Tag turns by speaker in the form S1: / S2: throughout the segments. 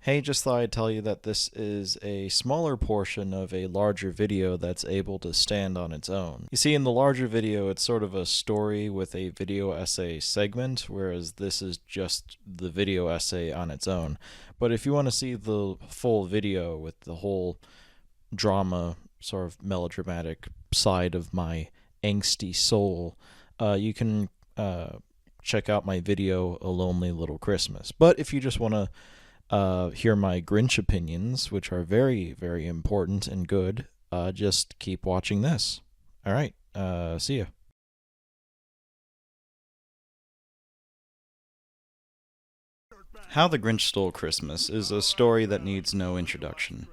S1: Hey, just thought I'd tell you that this is a smaller portion of a larger video that's able to stand on its own. You see, in the larger video, it's sort of a story with a video essay segment, whereas this is just the video essay on its own. But if you want to see the full video with the whole drama, sort of melodramatic side of my angsty soul, you can check out my video, A Lonely Little Christmas. But if you just want to hear my Grinch opinions, which are very, very important and good, just keep watching this. All right, see ya. How the Grinch Stole Christmas is a story that needs no introduction.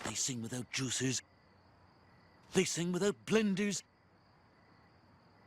S2: They sing without juicers. They sing without blenders.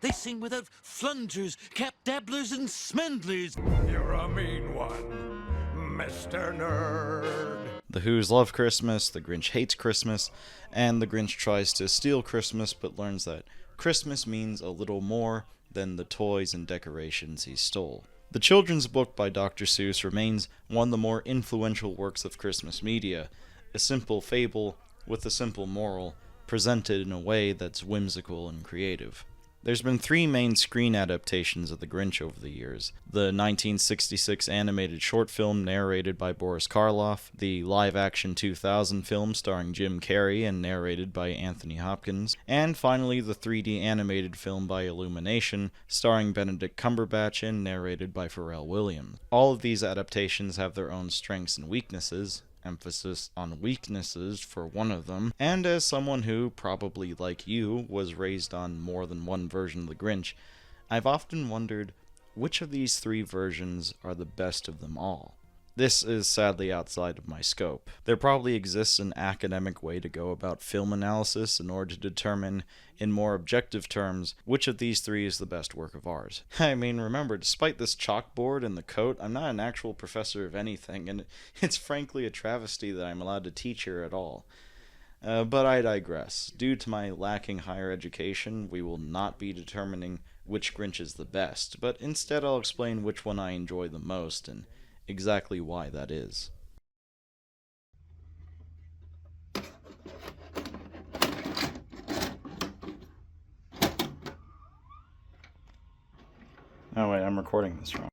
S2: They sing without flungers, cap dabblers, and smendlers.
S3: You're a mean one, Mr. Nerd.
S1: The Who's love Christmas, the Grinch hates Christmas, and the Grinch tries to steal Christmas but learns that Christmas means a little more than the toys and decorations he stole. The children's book by Dr. Seuss remains one of the more influential works of Christmas media, a simple fable with a simple moral, presented in a way that's whimsical and creative. There's been three main screen adaptations of The Grinch over the years: the 1966 animated short film narrated by Boris Karloff, the live-action 2000 film starring Jim Carrey and narrated by Anthony Hopkins, and finally the 3D animated film by Illumination starring Benedict Cumberbatch and narrated by Pharrell Williams. All of these adaptations have their own strengths and weaknesses, emphasis on weaknesses for one of them, and as someone who, probably like you, was raised on more than one version of the Grinch, I've often wondered which of these three versions are the best of them all. This is sadly outside of my scope. There probably exists an academic way to go about film analysis in order to determine, in more objective terms, which of these three is the best work of art. I mean, remember, despite this chalkboard and the coat, I'm not an actual professor of anything, and it's frankly a travesty that I'm allowed to teach here at all. But I digress. Due to my lacking higher education, we will not be determining which Grinch is the best, but instead I'll explain which one I enjoy the most, and exactly why that is. Oh wait, I'm recording this wrong.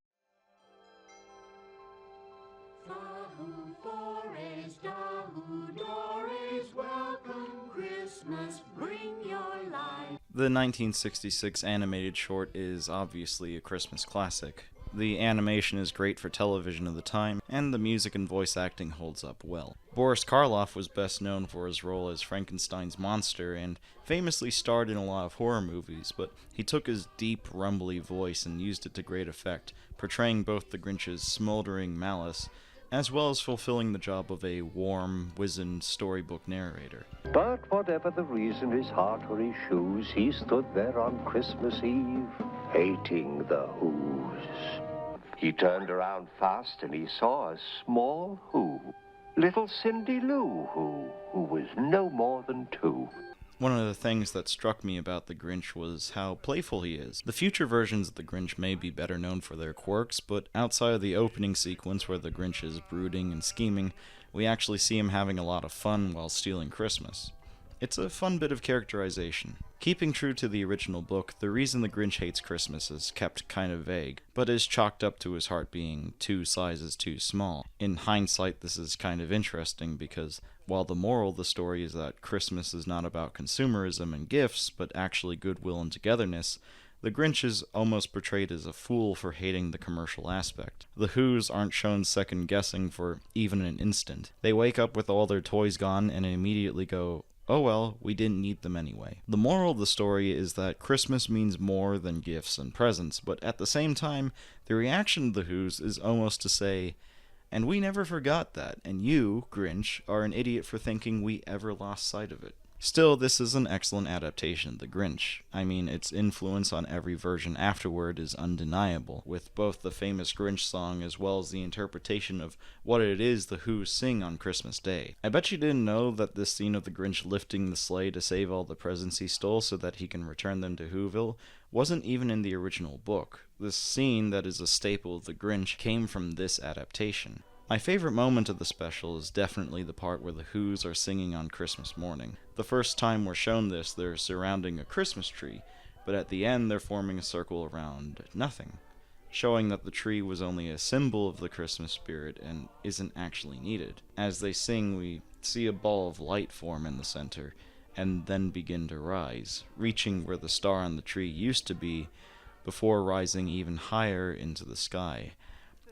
S1: The 1966 animated short is obviously a Christmas classic. The animation is great for television of the time, and the music and voice acting holds up well. Boris Karloff was best known for his role as Frankenstein's monster, and famously starred in a lot of horror movies, but he took his deep, rumbly voice and used it to great effect, portraying both the Grinch's smoldering malice, as well as fulfilling the job of a warm, wizened storybook narrator.
S4: But whatever the reason, his heart or his shoes, he stood there on Christmas Eve, hating the Who's. He turned around fast and he saw a small Who. Little Cindy Lou who was no more than two.
S1: One of the things that struck me about the Grinch was how playful he is. The future versions of the Grinch may be better known for their quirks, but outside of the opening sequence where the Grinch is brooding and scheming, we actually see him having a lot of fun while stealing Christmas. It's a fun bit of characterization. Keeping true to the original book, the reason the Grinch hates Christmas is kept kind of vague, but is chalked up to his heart being 2 sizes too small. In hindsight, this is kind of interesting because while the moral of the story is that Christmas is not about consumerism and gifts, but actually goodwill and togetherness, the Grinch is almost portrayed as a fool for hating the commercial aspect. The Who's aren't shown second-guessing for even an instant. They wake up with all their toys gone and immediately go, "Oh well, we didn't need them anyway." The moral of the story is that Christmas means more than gifts and presents, but at the same time, the reaction of the Who's is almost to say, "And we never forgot that, and you, Grinch, are an idiot for thinking we ever lost sight of it." Still, this is an excellent adaptation of The Grinch. I mean, its influence on every version afterward is undeniable, with both the famous Grinch song as well as the interpretation of what it is the Who sing on Christmas Day. I bet you didn't know that this scene of the Grinch lifting the sleigh to save all the presents he stole so that he can return them to Whoville wasn't even in the original book. This scene that is a staple of The Grinch came from this adaptation. My favorite moment of the special is definitely the part where the Who's are singing on Christmas morning. The first time we're shown this, they're surrounding a Christmas tree, but at the end they're forming a circle around nothing, showing that the tree was only a symbol of the Christmas spirit and isn't actually needed. As they sing, we see a ball of light form in the center, and then begin to rise, reaching where the star on the tree used to be, before rising even higher into the sky.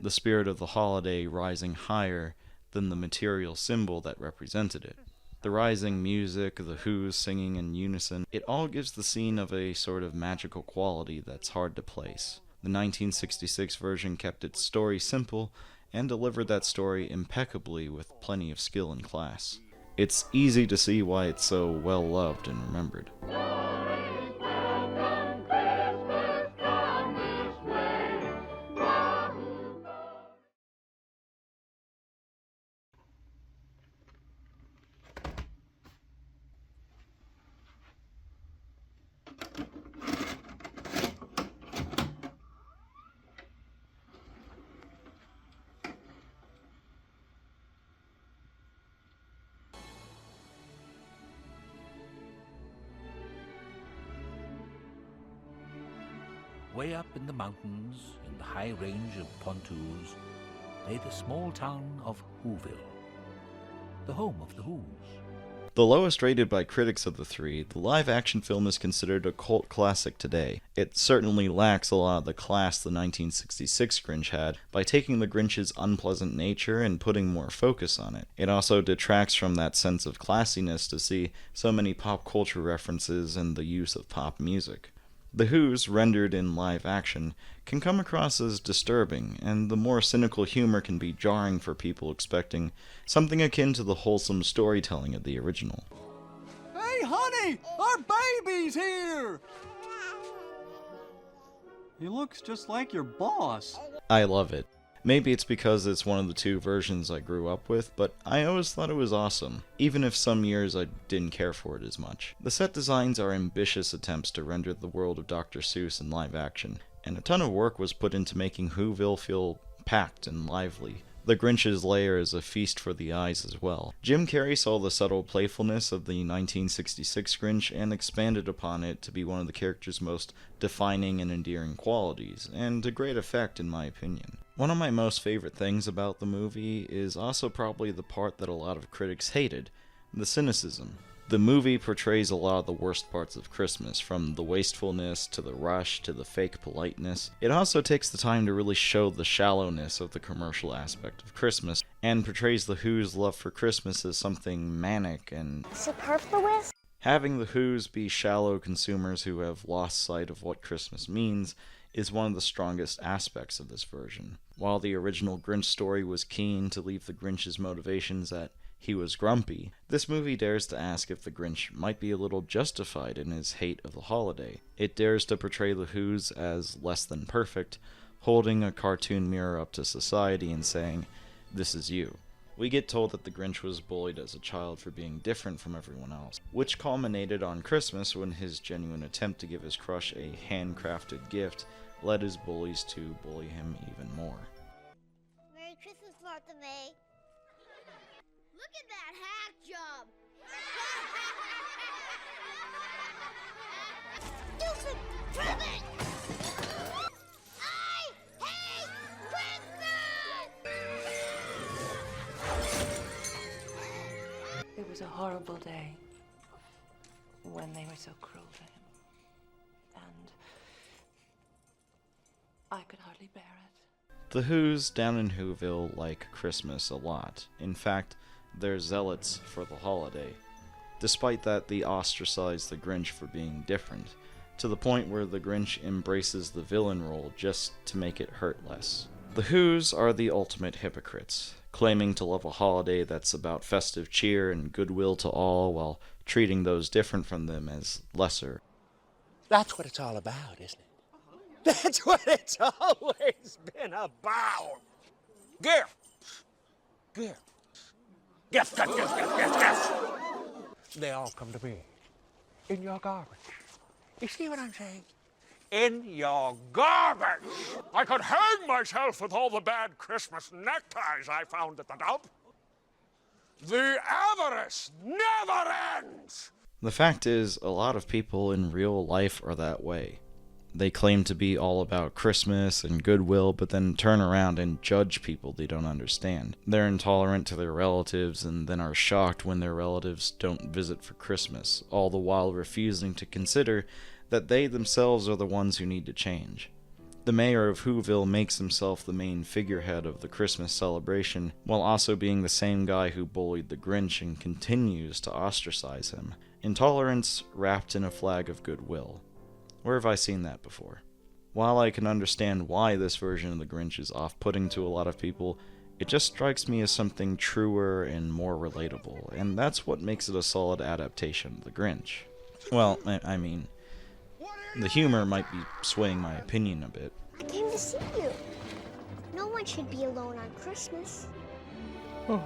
S1: The spirit of the holiday rising higher than the material symbol that represented it. The rising music, the Who's singing in unison, it all gives the scene of a sort of magical quality that's hard to place. The 1966 version kept its story simple and delivered that story impeccably with plenty of skill and class. It's easy to see why it's so well loved and remembered.
S2: Way up in the mountains, in the high range of Pontoos, lay the small town of Whoville, the home of the Who's.
S1: The lowest rated by critics of the three, the live-action film is considered a cult classic today. It certainly lacks a lot of the class the 1966 Grinch had by taking the Grinch's unpleasant nature and putting more focus on it. It also detracts from that sense of classiness to see so many pop culture references and the use of pop music. The Who's, rendered in live action, can come across as disturbing, and the more cynical humor can be jarring for people expecting something akin to the wholesome storytelling of the original.
S5: Hey, honey! Our baby's here! He looks just like your boss.
S1: I love it. Maybe it's because it's one of the two versions I grew up with, but I always thought it was awesome, even if some years I didn't care for it as much. The set designs are ambitious attempts to render the world of Dr. Seuss in live action, and a ton of work was put into making Whoville feel packed and lively. The Grinch's lair is a feast for the eyes as well. Jim Carrey saw the subtle playfulness of the 1966 Grinch and expanded upon it to be one of the character's most defining and endearing qualities, and to great effect in my opinion. One of my most favorite things about the movie is also probably the part that a lot of critics hated, the cynicism. The movie portrays a lot of the worst parts of Christmas, from the wastefulness to the rush to the fake politeness. It also takes the time to really show the shallowness of the commercial aspect of Christmas, and portrays the Who's love for Christmas as something manic and
S6: superfluous.
S1: Having the Who's be shallow consumers who have lost sight of what Christmas means is one of the strongest aspects of this version. While the original Grinch story was keen to leave the Grinch's motivations at he was grumpy, this movie dares to ask if the Grinch might be a little justified in his hate of the holiday. It dares to portray the Who's as less than perfect, holding a cartoon mirror up to society and saying, "This is you." We get told that the Grinch was bullied as a child for being different from everyone else, which culminated on Christmas when his genuine attempt to give his crush a handcrafted gift led his bullies to bully him even more.
S6: Merry Christmas, Martha May. Look at that hack job. Stupid privet! I hate Christmas!
S7: It was a horrible day when they were so cruel to him. And I could hardly bear it.
S1: The Who's down in Whoville like Christmas a lot. In fact, they're zealots for the holiday. Despite that, they ostracize the Grinch for being different, to the point where the Grinch embraces the villain role just to make it hurt less. The Who's are the ultimate hypocrites, claiming to love a holiday that's about festive cheer and goodwill to all while treating those different from them as lesser.
S8: That's what it's all about, isn't it? That's what it's always been about. Gifts. Gifts. Gifts. They all come to me. In your garbage. You see what I'm saying? In your garbage.
S3: I could hang myself with all the bad Christmas neckties I found at the dump. The avarice never ends!
S1: The fact is, a lot of people in real life are that way. They claim to be all about Christmas and goodwill, but then turn around and judge people they don't understand. They're intolerant to their relatives and then are shocked when their relatives don't visit for Christmas, all the while refusing to consider that they themselves are the ones who need to change. The mayor of Whoville makes himself the main figurehead of the Christmas celebration, while also being the same guy who bullied the Grinch and continues to ostracize him. Intolerance wrapped in a flag of goodwill. Where have I seen that before? While I can understand why this version of the Grinch is off-putting to a lot of people, it just strikes me as something truer and more relatable, and that's what makes it a solid adaptation of the Grinch. Well, I mean, the humor might be swaying my opinion a bit.
S6: I came to see you. No one should be alone on Christmas.
S3: Oh.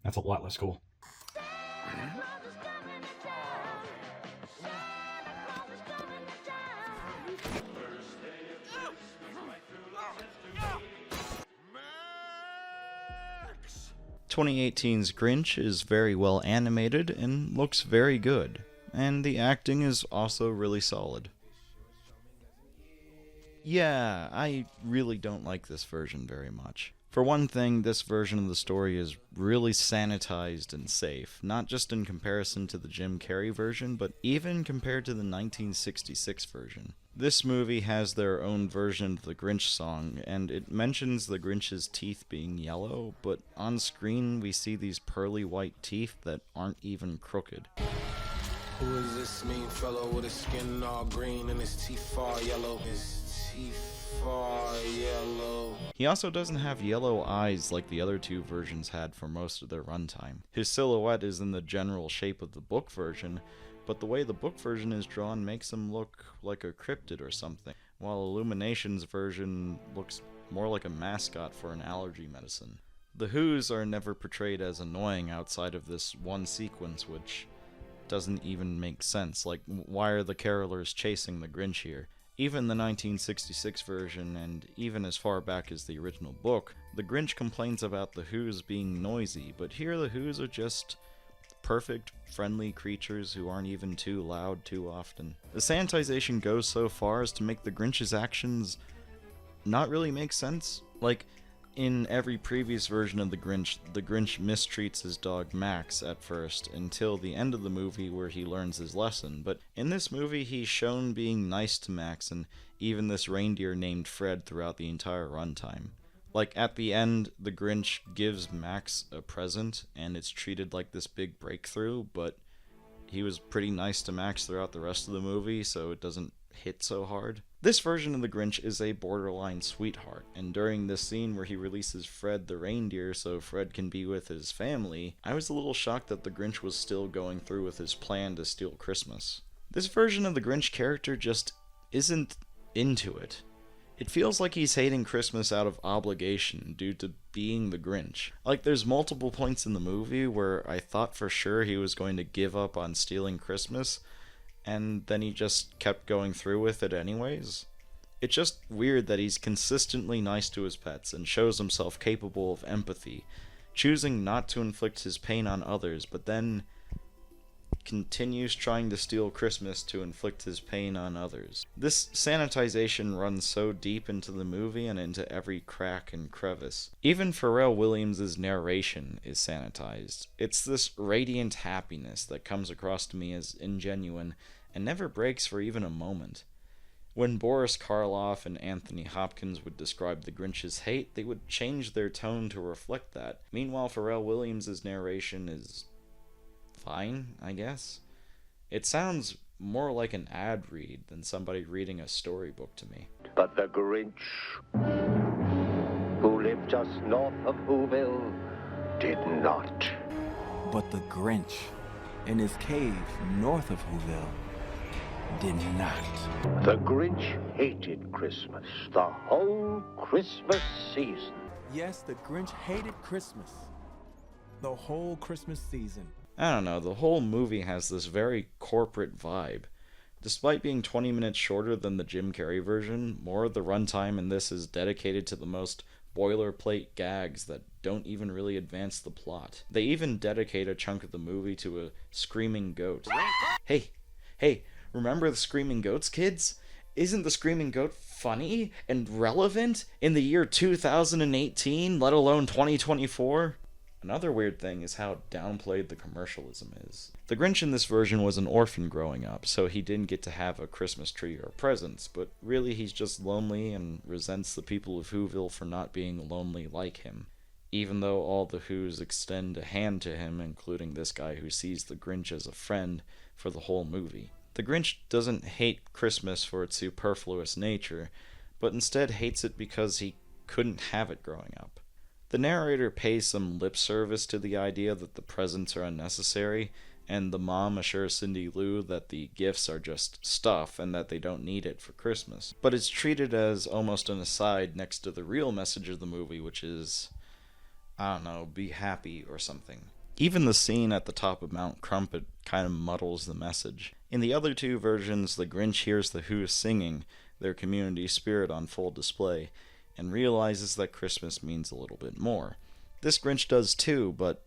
S9: That's a lot less cool.
S3: Max!
S1: 2018's Grinch is very well animated and looks very good, and the acting is also really solid. Yeah, I really don't like this version very much. For one thing, this version of the story is really sanitized and safe, not just in comparison to the Jim Carrey version, but even compared to the 1966 version. This movie has their own version of the Grinch song, and it mentions the Grinch's teeth being yellow, but on screen we see these pearly white teeth that aren't even crooked.
S10: Who is this mean fellow with his skin all green and his teeth all yellow? His teeth all yellow.
S1: He also doesn't have yellow eyes like the other two versions had for most of their runtime. His silhouette is in the general shape of the book version, but the way the book version is drawn makes him look like a cryptid or something, while Illumination's version looks more like a mascot for an allergy medicine. The Who's are never portrayed as annoying outside of this one sequence, which doesn't even make sense. Like, why are the carolers chasing the Grinch here? Even the 1966 version, and even as far back as the original book, the Grinch complains about the Who's being noisy, but here the Who's are just perfect, friendly creatures who aren't even too loud too often. The sanitization goes so far as to make the Grinch's actions not really make sense. Like, in every previous version of the Grinch mistreats his dog Max at first, until the end of the movie where he learns his lesson, but in this movie he's shown being nice to Max and even this reindeer named Fred throughout the entire runtime. Like, at the end, the Grinch gives Max a present, and it's treated like this big breakthrough, but he was pretty nice to Max throughout the rest of the movie, so it doesn't hit so hard. This version of the Grinch is a borderline sweetheart, and during this scene where he releases Fred the reindeer so Fred can be with his family, I was a little shocked that the Grinch was still going through with his plan to steal Christmas. This version of the Grinch character just isn't into it. It feels like he's hating Christmas out of obligation due to being the Grinch. Like, there's multiple points in the movie where I thought for sure he was going to give up on stealing Christmas, and then he just kept going through with it anyways. It's just weird that he's consistently nice to his pets and shows himself capable of empathy, choosing not to inflict his pain on others, but then continues trying to steal Christmas to inflict his pain on others. This sanitization runs so deep into the movie and into every crack and crevice. Even Pharrell Williams' narration is sanitized. It's this radiant happiness that comes across to me as ingenuine and never breaks for even a moment. When Boris Karloff and Anthony Hopkins would describe the Grinch's hate, they would change their tone to reflect that. Meanwhile, Pharrell Williams' narration is fine, I guess. It sounds more like an ad read than somebody reading a storybook to me.
S4: But the Grinch, who lived just north of Whoville, did not.
S11: But the Grinch, in his cave north of Whoville, did not.
S4: The Grinch hated Christmas, the whole Christmas season.
S11: Yes, the Grinch hated Christmas. The whole Christmas season.
S1: I don't know, the whole movie has this very corporate vibe. Despite being 20 minutes shorter than the Jim Carrey version, more of the runtime in this is dedicated to the most boilerplate gags that don't even really advance the plot. They even dedicate a chunk of the movie to a screaming goat. Hey, remember the screaming goats, kids? Isn't the screaming goat funny and relevant in the year 2018, let alone 2024? Another weird thing is how downplayed the commercialism is. The Grinch in this version was an orphan growing up, so he didn't get to have a Christmas tree or presents, but really he's just lonely and resents the people of Whoville for not being lonely like him. Even though all the Whos extend a hand to him, including this guy who sees the Grinch as a friend for the whole movie. The Grinch doesn't hate Christmas for its superfluous nature, but instead hates it because he couldn't have it growing up. The narrator pays some lip service to the idea that the presents are unnecessary, and the mom assures Cindy Lou that the gifts are just stuff and that they don't need it for Christmas. But it's treated as almost an aside next to the real message of the movie, which is, I don't know, be happy or something. Even the scene at the top of Mount Crumpet kind of muddles the message. In the other two versions, the Grinch hears the Who singing, their community spirit on full display, and realizes that Christmas means a little bit more. This Grinch does too, but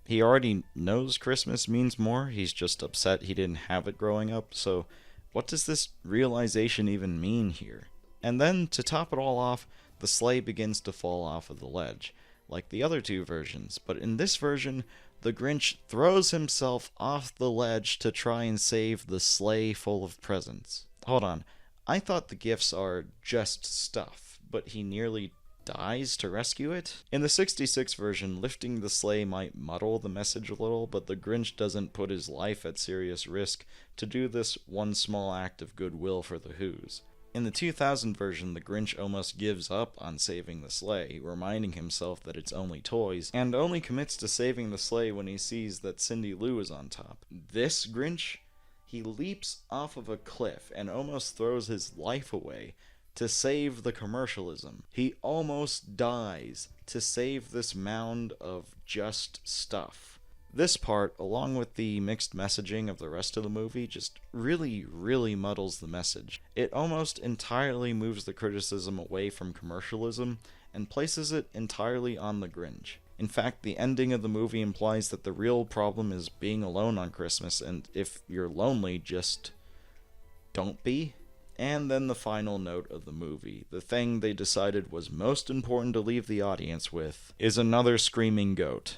S1: he already knows Christmas means more. He's just upset he didn't have it growing up, so what does this realization even mean here? And then, to top it all off, the sleigh begins to fall off of the ledge, like the other two versions, but in this version, the Grinch throws himself off the ledge to try and save the sleigh full of presents. Hold on, I thought the gifts are just stuff, but he nearly dies to rescue it? In the 66 version, lifting the sleigh might muddle the message a little, but the Grinch doesn't put his life at serious risk to do this one small act of goodwill for the Whos. In the 2000 version, the Grinch almost gives up on saving the sleigh, reminding himself that it's only toys, and only commits to saving the sleigh when he sees that Cindy Lou is on top. This Grinch, he leaps off of a cliff and almost throws his life away to save the commercialism. He almost dies to save this mound of just stuff. This part, along with the mixed messaging of the rest of the movie, just really muddles the message. It almost entirely moves the criticism away from commercialism and places it entirely on the Grinch. In fact, the ending of the movie implies that the real problem is being alone on Christmas, and if you're lonely, just don't be. And then the final note of the movie, the thing they decided was most important to leave the audience with, is another screaming goat.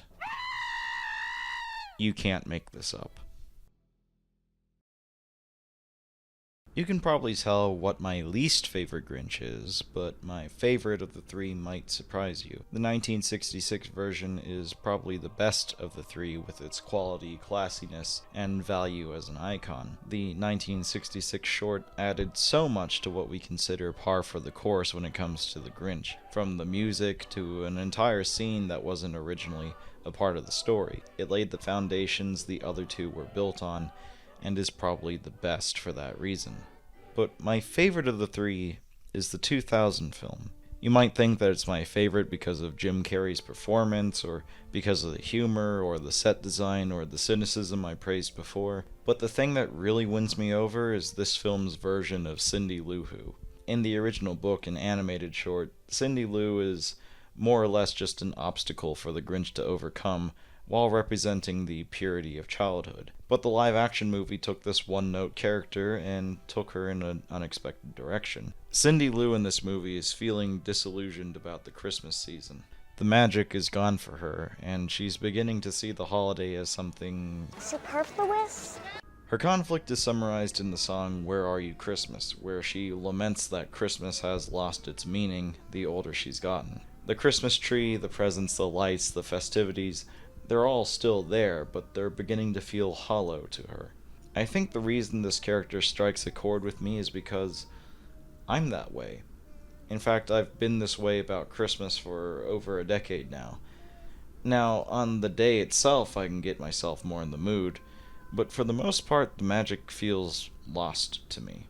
S1: You can't make this up. You can probably tell what my least favorite Grinch is, but my favorite of the three might surprise you. The 1966 version is probably the best of the three with its quality, classiness, and value as an icon. The 1966 short added so much to what we consider par for the course when it comes to the Grinch, from the music to an entire scene that wasn't originally a part of the story. It laid the foundations the other two were built on, and is probably the best for that reason. But my favorite of the three is the 2000 film. You might think that it's my favorite because of Jim Carrey's performance, or because of the humor, or the set design, or the cynicism I praised before, but the thing that really wins me over is this film's version of Cindy Lou Who. In the original book and animated short, Cindy Lou is more or less just an obstacle for the Grinch to overcome while representing the purity of childhood. But the live-action movie took this one-note character and took her in an unexpected direction. Cindy Lou in this movie is feeling disillusioned about the Christmas season. The magic is gone for her, and she's beginning to see the holiday as something
S6: superfluous.
S1: Her conflict is summarized in the song Where Are You Christmas, where she laments that Christmas has lost its meaning the older she's gotten. The Christmas tree, the presents, the lights, the festivities, they're all still there, but they're beginning to feel hollow to her. I think the reason this character strikes a chord with me is because I'm that way. In fact, I've been this way about Christmas for over a decade now. Now, on the day itself, I can get myself more in the mood, but for the most part, the magic feels lost to me.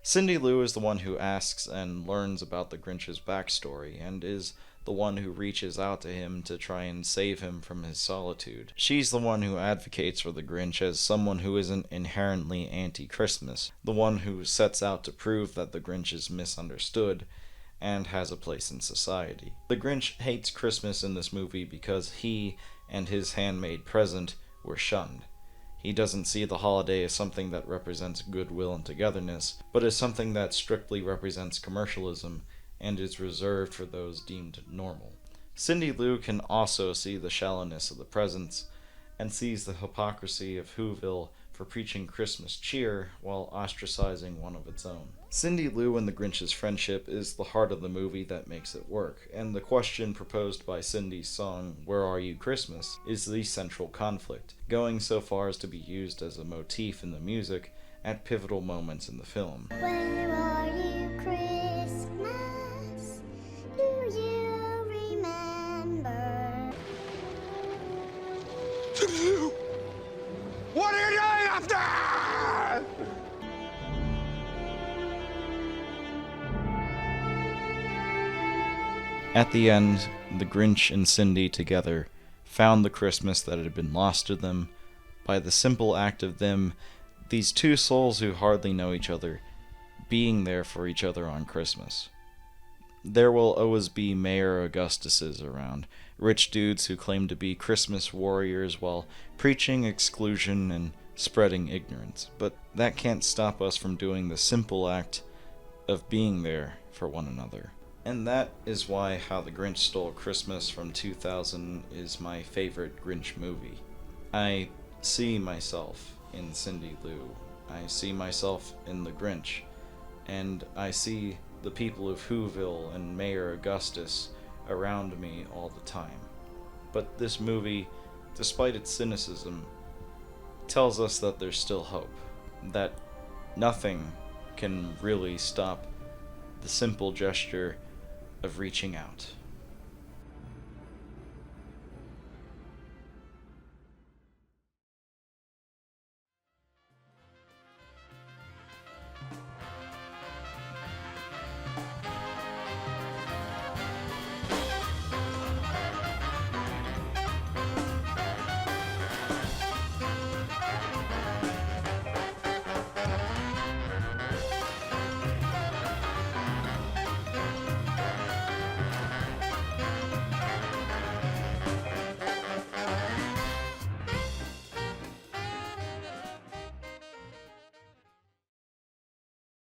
S1: Cindy Lou is the one who asks and learns about the Grinch's backstory, and is the one who reaches out to him to try and save him from his solitude. She's the one who advocates for the Grinch as someone who isn't inherently anti-Christmas, the one who sets out to prove that the Grinch is misunderstood and has a place in society. The Grinch hates Christmas in this movie because he and his handmade present were shunned. He doesn't see the holiday as something that represents goodwill and togetherness, but as something that strictly represents commercialism and is reserved for those deemed normal. Cindy Lou can also see the shallowness of the presents, and sees the hypocrisy of Whoville for preaching Christmas cheer while ostracizing one of its own. Cindy Lou and the Grinch's friendship is the heart of the movie that makes it work, and the question proposed by Cindy's song, Where Are You Christmas, is the central conflict, going so far as to be used as a motif in the music at pivotal moments in the film.
S6: Where are you, Christmas? Do you remember?
S3: What are you doing up there?
S1: At the end, the Grinch and Cindy together found the Christmas that had been lost to them by the simple act of them, these two souls who hardly know each other, being there for each other on Christmas. There will always be Mayor Augustuses around, rich dudes who claim to be Christmas warriors while preaching exclusion and spreading ignorance, but that can't stop us from doing the simple act of being there for one another. And that is why How the Grinch Stole Christmas from 2000 is my favorite Grinch movie. I see myself in Cindy Lou. I see myself in the Grinch. And I see the people of Whoville and Mayor Augustus around me all the time. But this movie, despite its cynicism, tells us that there's still hope. That nothing can really stop the simple gesture of reaching out.